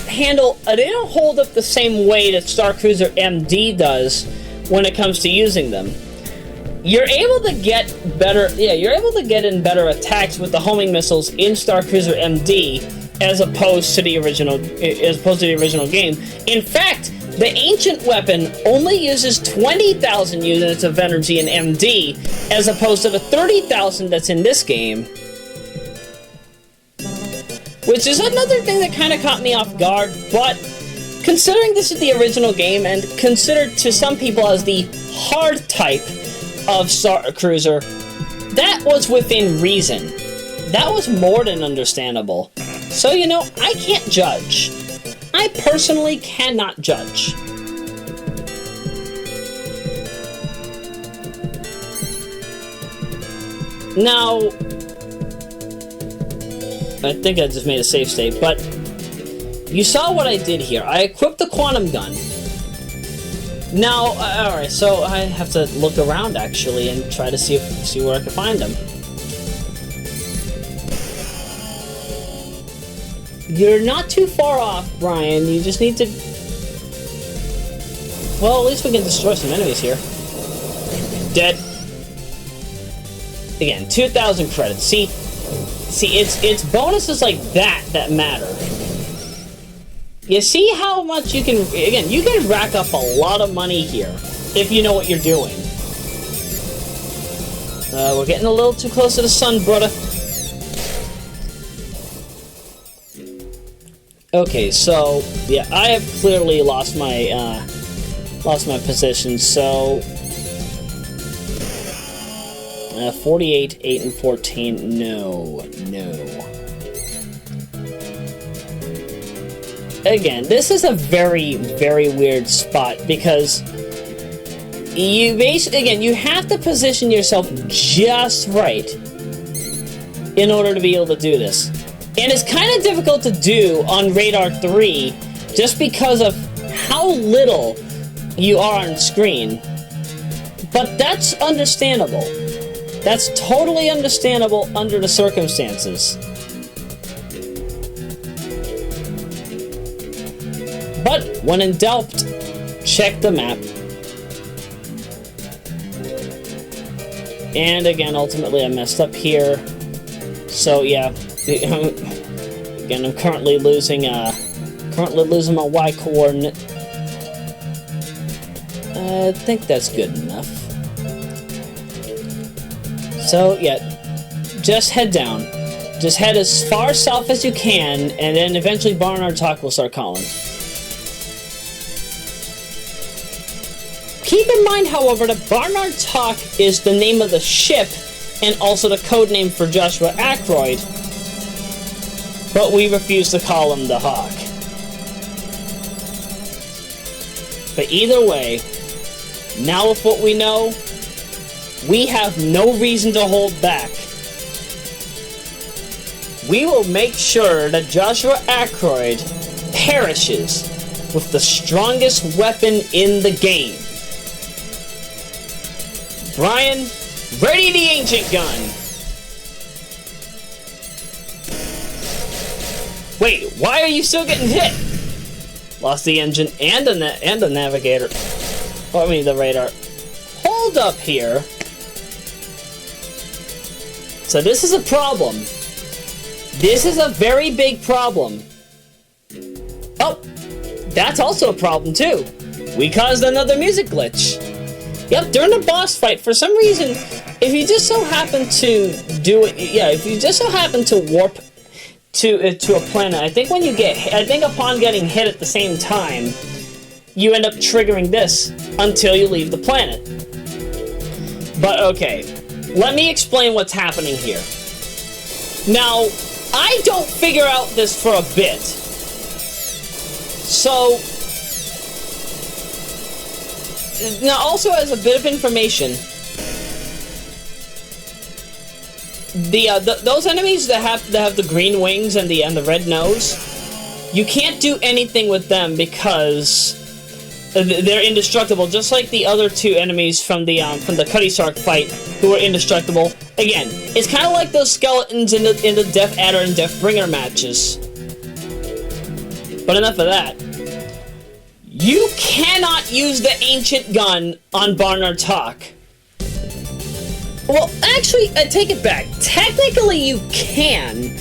hold up the same way that Star Cruiser MD does when it comes to using them. You're able to get in better attacks with the homing missiles in Star Cruiser MD as opposed to the original game. In fact, the ancient weapon only uses 20,000 units of energy in MD as opposed to the 30,000 that's in this game. Which is another thing that kind of caught me off guard, but considering this is the original game and considered to some people as the hard type of Star Cruiser, that was within reason. That was more than understandable. So, you know, I can't judge. I personally cannot judge. Now, I think I just made a save state, but you saw what I did here. I equipped the quantum gun. Now, alright, so I have to look around actually and try to see where I can find them. You're not too far off, Brian. You just need to... Well, at least we can destroy some enemies here. Dead. Again, 2,000 credits. See, it's bonuses like that matter. You see how much you can... Again, you can rack up a lot of money here if you know what you're doing. We're getting a little too close to the sun, brother. Okay, so yeah, I have clearly lost my position. So 48, 8, and 14. No. Again, this is a very, very weird spot because you have to position yourself just right in order to be able to do this. And it's kind of difficult to do on Radar 3 just because of how little you are on screen. But that's understandable. That's totally understandable under the circumstances. But when in doubt, check the map. And again, ultimately I messed up here. So yeah. Again, I'm currently losing my Y coordinate. I think that's good enough. So yeah, just head down. Just head as far south as you can, and then eventually Barnard will start calling. Keep in mind, however, that Barnard is the name of the ship and also the code name for Joshua Ackroyd. But we refuse to call him the Hawk. But either way, now with what we know, we have no reason to hold back. We will make sure that Joshua Ackroyd perishes with the strongest weapon in the game. Brian, ready the ancient gun! Wait, why are you still getting hit? Lost the engine and the navigator. Oh, I mean the radar. Hold up here. So this is a problem. This is a very big problem. Oh, that's also a problem too. We caused another music glitch. Yep, during the boss fight, for some reason, if you just so happen to if you just so happen to warp to a planet, I think upon getting hit at the same time, you end up triggering this until you leave the planet. But okay, let me explain what's happening here. Now, I don't figure out this for a bit. So, now also as a bit of information, those enemies that have the green wings and the red nose, you can't do anything with them because they're indestructible, just like the other two enemies from the Cutty Sark fight, who are indestructible. Again, it's kind of like those skeletons in the Death Adder and Death Bringer matches. But enough of that. You cannot use the ancient gun on Barnard Talk. Well, actually, I take it back. Technically, you can,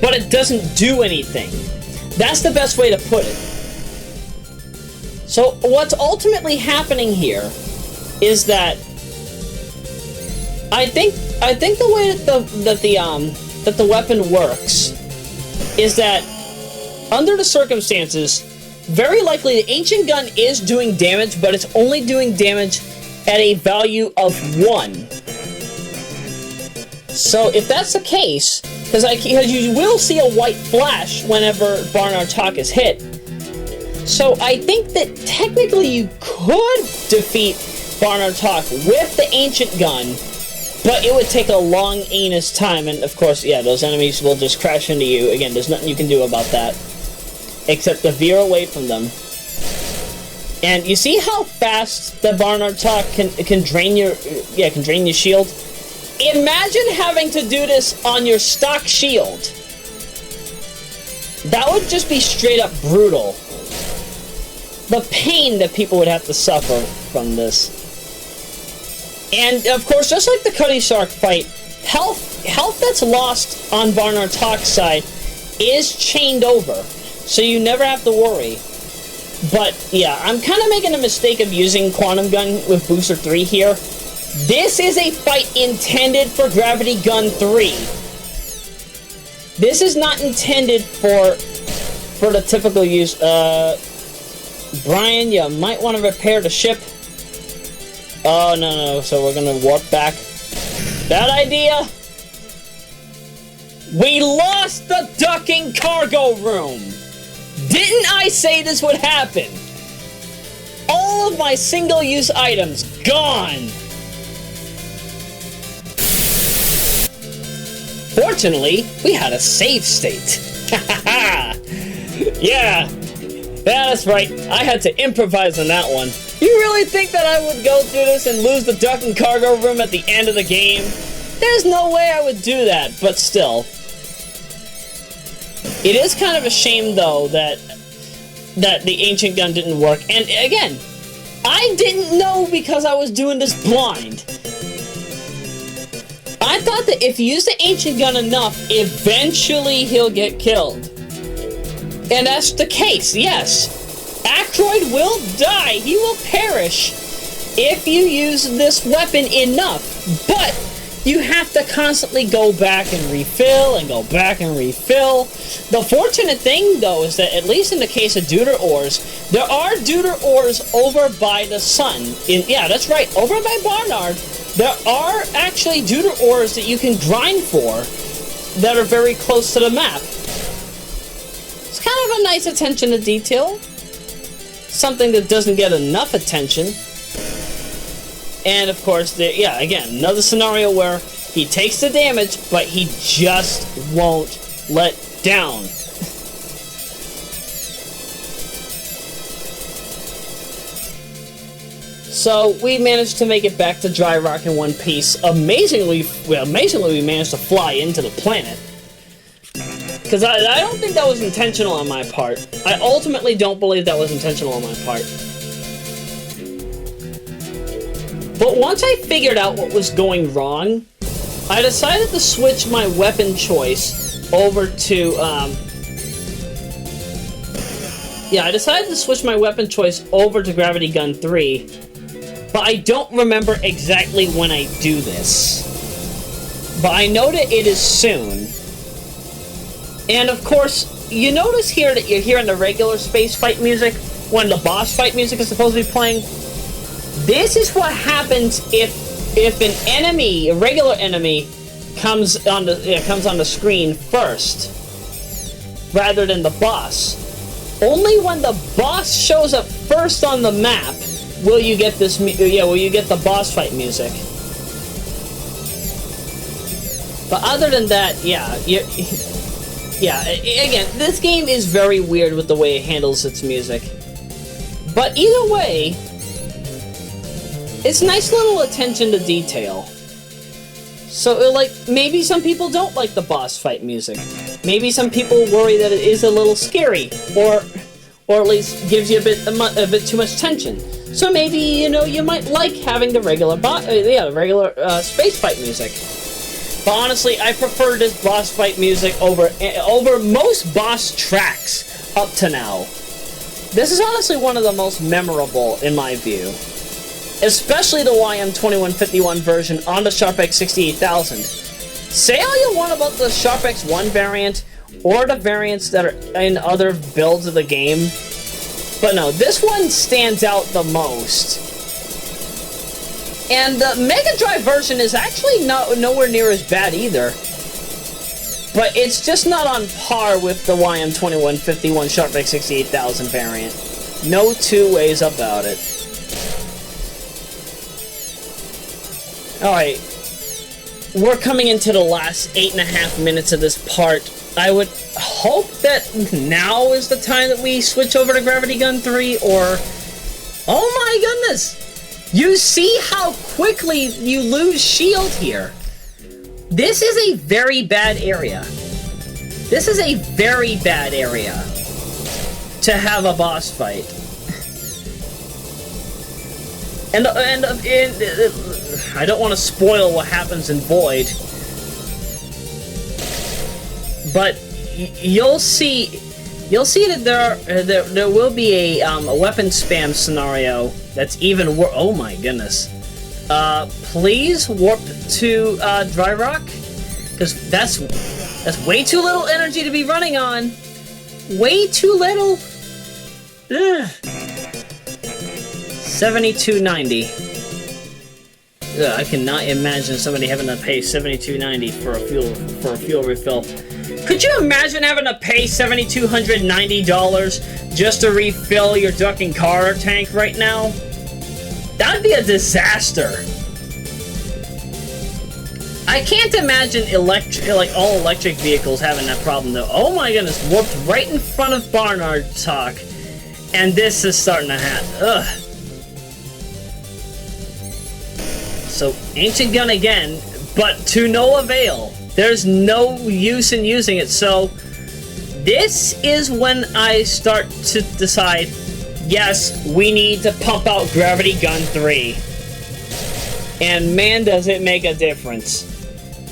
but it doesn't do anything. That's the best way to put it. So, what's ultimately happening here is that I think the way that the weapon works is that under the circumstances, very likely the ancient gun is doing damage, but it's only doing damage at a value of 1. So if that's the case, because you will see a white flash whenever Barnard Talk is hit. So I think that technically you could defeat Barnard Talk with the ancient gun, but it would take a long anus time, and of course, yeah, those enemies will just crash into you. Again, there's nothing you can do about that, except to veer away from them. And you see how fast the Barnard Talk can drain your shield? Imagine having to do this on your stock shield. That would just be straight up brutal. The pain that people would have to suffer from this. And of course, just like the Cutty Sark fight, health that's lost on Barnard Talk's side is chained over, so you never have to worry. But yeah, I'm kind of making a mistake of using Quantum Gun with Booster 3 here. This is a fight intended for Gravity Gun 3. This is not intended for the typical use. Brian, you might want to repair the ship. Oh, no, so we're gonna warp back. Bad idea! We lost the docking cargo room! Didn't I say this would happen? All of my single-use items gone! Fortunately, we had a save state. Yeah, that's right. I had to improvise on that one. You really think that I would go through this and lose the duck and cargo room at the end of the game? There's no way I would do that, but still. It is kind of a shame, though, that the ancient gun didn't work. And again, I didn't know because I was doing this blind. I thought that if you use the ancient gun enough, eventually he'll get killed. And that's the case, yes. Aykroyd will die, he will perish, if you use this weapon enough. But you have to constantly go back and refill, and go back and refill. The fortunate thing, though, is that at least in the case of deuter ores, there are deuter ores over by the sun. Yeah, that's right, over by Barnard. There are actually deuter ores that you can grind for that are very close to the map. It's kind of a nice attention to detail. Something that doesn't get enough attention. And of course, yeah, again, another scenario where he takes the damage, but he just won't let down. So we managed to make it back to Dry Rock in one piece. Amazingly, we managed to fly into the planet. Because I don't think that was intentional on my part. I ultimately don't believe that was intentional on my part. But once I figured out what was going wrong, I decided to switch my weapon choice over to, Gravity Gun 3. But I don't remember exactly when I do this. But I know that it is soon. And of course, you notice here that you're hearing the regular space fight music when the boss fight music is supposed to be playing. This is what happens if an enemy, a regular enemy, comes on the screen first, rather than the boss. Only when the boss shows up first on the map will you get this. Will you get the boss fight music? But other than that, yeah, Yeah, again, this game is very weird with the way it handles its music. But either way, it's nice little attention to detail. So, like, maybe some people don't like the boss fight music. Maybe some people worry that it is a little scary, or at least gives you a bit too much tension. So maybe, you know, you might like having the regular space fight music. But honestly, I prefer this boss fight music over most boss tracks up to now. This is honestly one of the most memorable in my view. Especially the YM2151 version on the Sharp X68000. Say all you want about the Sharp X1 variant, or the variants that are in other builds of the game, but no, this one stands out the most. And the Mega Drive version is actually nowhere near as bad either. But it's just not on par with the YM2151 Sharp X68000 variant. No two ways about it. Alright, we're coming into the last 8.5 minutes of this part. I would hope that now is the time that we switch over to Gravity Gun 3, or... Oh my goodness! You see how quickly you lose shield here. This is a very bad area. This is a very bad area to have a boss fight. And I don't want to spoil what happens in Void, but you'll see that there will be a weapon spam scenario that's even worse. Oh my goodness! Please warp to Dry Rock, because that's way too little energy to be running on. Way too little. Ugh. 7290. I cannot imagine somebody having to pay $72.90 for a fuel refill. Could you imagine having to pay $7,290 just to refill your ducking car tank right now? That'd be a disaster. I can't imagine all electric vehicles having that problem though. Oh my goodness, warped right in front of Barnard Talk, and this is starting to happen. Ugh. So, Ancient Gun again, but to no avail. There's no use in using it, so this is when I start to decide, yes, we need to pump out Gravity Gun 3. And man, does it make a difference.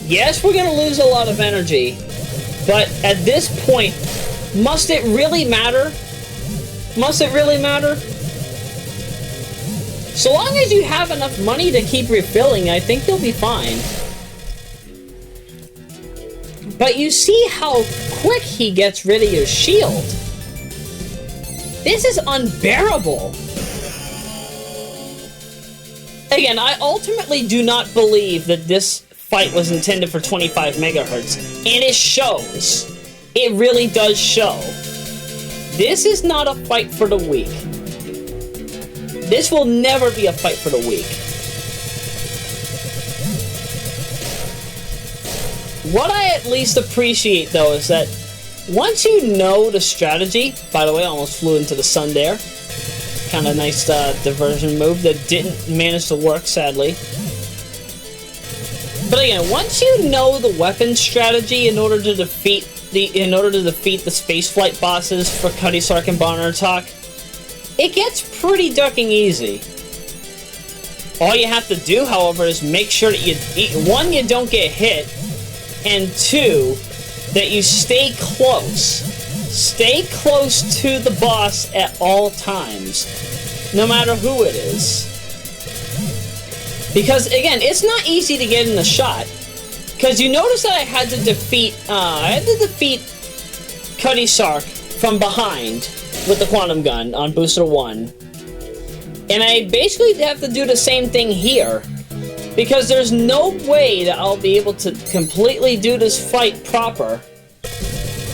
Yes, we're gonna lose a lot of energy, but at this point, must it really matter? Must it really matter? So long as you have enough money to keep refilling, I think you'll be fine. But you see how quick he gets rid of your shield. This is unbearable. Again, I ultimately do not believe that this fight was intended for 25 megahertz, and it shows. It really does show. This is not a fight for the weak. This will never be a fight for the weak. What I at least appreciate, though, is that once you know the strategy... By the way, I almost flew into the sun there. Kind of nice diversion move that didn't manage to work, sadly. But again, once you know the weapon strategy in order to defeat the spaceflight bosses for Cuddy Sark and Barnard Talk, it gets pretty ducking easy. All you have to do, however, is make sure that you don't get hit, and two, that you stay close. Stay close to the boss at all times, no matter who it is. Because again, it's not easy to get in the shot. Because you notice that I had to defeat Cuddy Sark from behind with the quantum gun on booster 1. And I basically have to do the same thing here, because there's no way that I'll be able to completely do this fight proper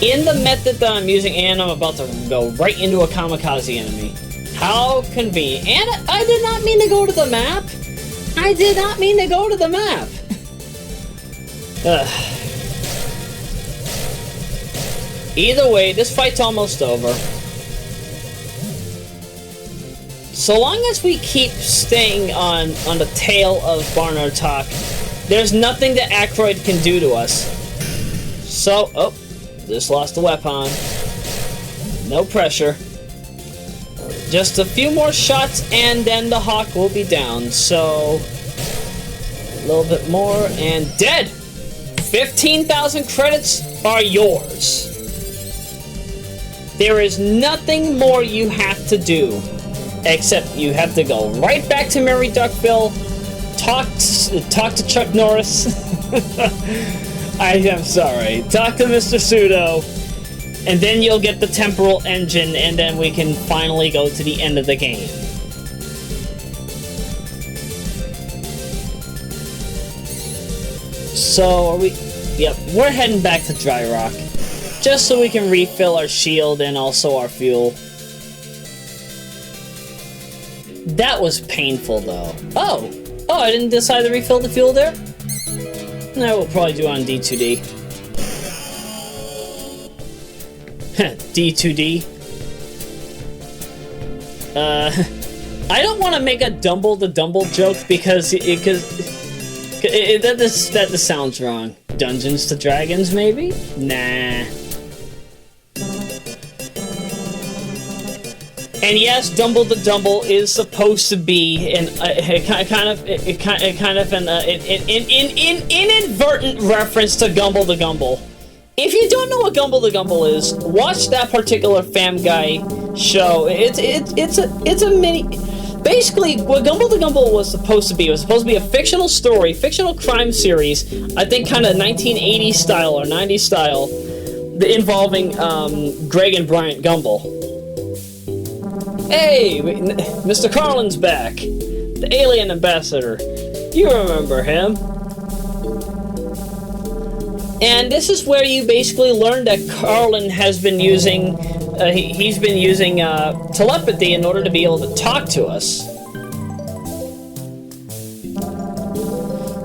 in the method that I'm using, and I'm about to go right into a kamikaze enemy. How convenient. And I did not mean to go to the map. I did not mean to go to the map. Either way, this fight's almost over. So long as we keep staying on the tail of Barnard talk, there's nothing that Ackroyd can do to us. So, oh, just lost the weapon. No pressure. Just a few more shots and then the Hawk will be down. So, a little bit more and dead! 15,000 credits are yours. There is nothing more you have to do, except you have to go right back to Mary Duckville, talk to Chuck Norris. I am sorry. Talk to Mr. Pseudo, and then you'll get the temporal engine, and then we can finally go to the end of the game. So, are we... Yep, we're heading back to Dry Rock, just so we can refill our shield and also our fuel. That was painful, though. Oh, I didn't decide to refill the fuel there? No, we'll probably do it on D2D. D2D. I don't want to make a Dumble the Dumble joke because that just sounds wrong. Dungeons to Dragons, maybe? Nah. And yes, Dumble the Dumble is supposed to be an inadvertent reference to Gumble the Gumble. If you don't know what Gumble the Gumble is, watch that particular Fam Guy show. It's a mini. Basically, what Gumble the Gumble was supposed to be a fictional story, fictional crime series. I think kind of 1980s style or 90s style, involving Greg and Bryant Gumbel. Hey, Mr. Carlin's back. The alien ambassador. You remember him. And this is where you basically learn that Carlin has been using... he's been using telepathy in order to be able to talk to us.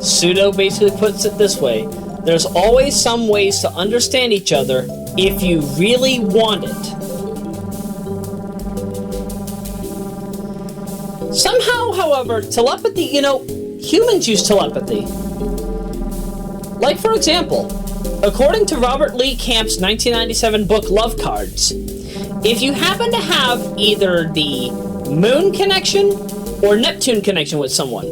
Pseudo basically puts it this way. There's always some ways to understand each other if you really want it. Somehow, however, telepathy, humans use telepathy. Like, for example, according to Robert Lee Camp's 1997 book Love Cards, if you happen to have either the moon connection or Neptune connection with someone,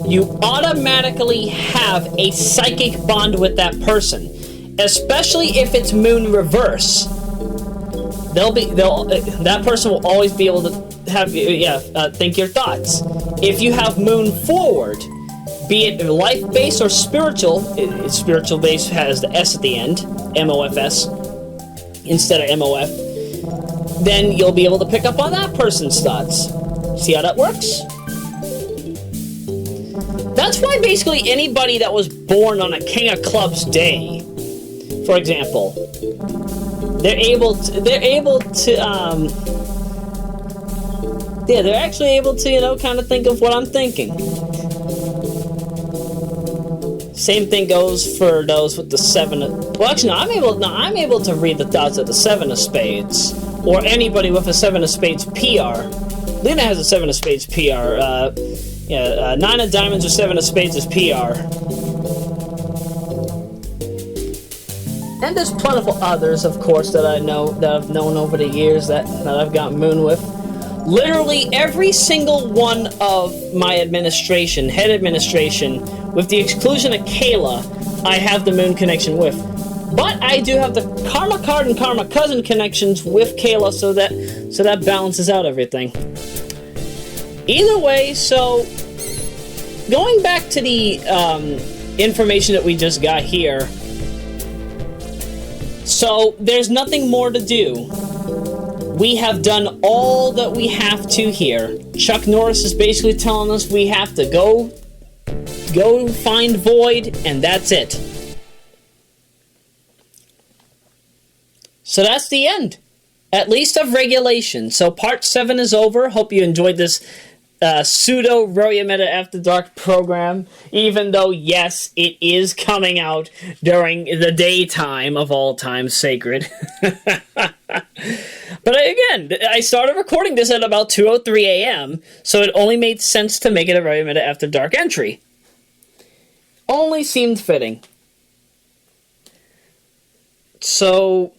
you automatically have a psychic bond with that person, especially if it's moon reverse. That person will always be able to think your thoughts. If you have moon forward, be it life-based or spiritual, spiritual base has the S at the end, MOFS, instead of MOF, then you'll be able to pick up on that person's thoughts. See how that works? That's why basically anybody that was born on a King of Clubs day, for example, they're actually able to, kind of think of what I'm thinking. Same thing goes for those with the seven. Well, actually, no, I'm able to read the thoughts of the seven of spades, or anybody with a seven of spades PR. Lena has a seven of spades PR. Nine of diamonds or seven of spades is PR. And there's plentiful others, of course, that I've known over the years that I've got moon with. Literally every single one of my head administration, with the exclusion of Kayla, I have the moon connection with. But I do have the Karma Card and Karma Cousin connections with Kayla, so that balances out everything. Either way, so going back to the information that we just got here, so there's nothing more to do. We have done all that we have to here. Chuck Norris is basically telling us we have to go find Void, and that's it. So that's the end, at least of Regulation. So part 7 is over. Hope you enjoyed this pseudo Royameadow After Dark program, even though, yes, it is coming out during the daytime of all times sacred. But again, I started recording this at about 2:03 a.m., so it only made sense to make it a Royameadow After Dark entry. Only seemed fitting. So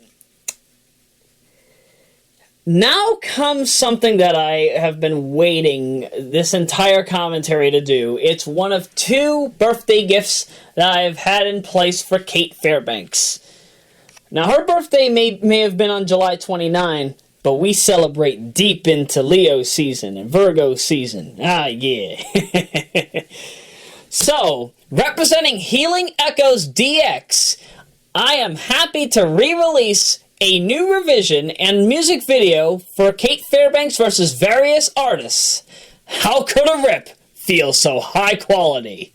now comes something that I have been waiting this entire commentary to do. It's one of two birthday gifts that I've had in place for Kate Fairbanks. Now, her birthday may have been on July 29, but we celebrate deep into Leo season and Virgo season. Ah, yeah. So, representing Healing Echoes DX, I am happy to re-release a new revision and music video for Kate Fairbanks versus various artists. How could a rip feel so high quality?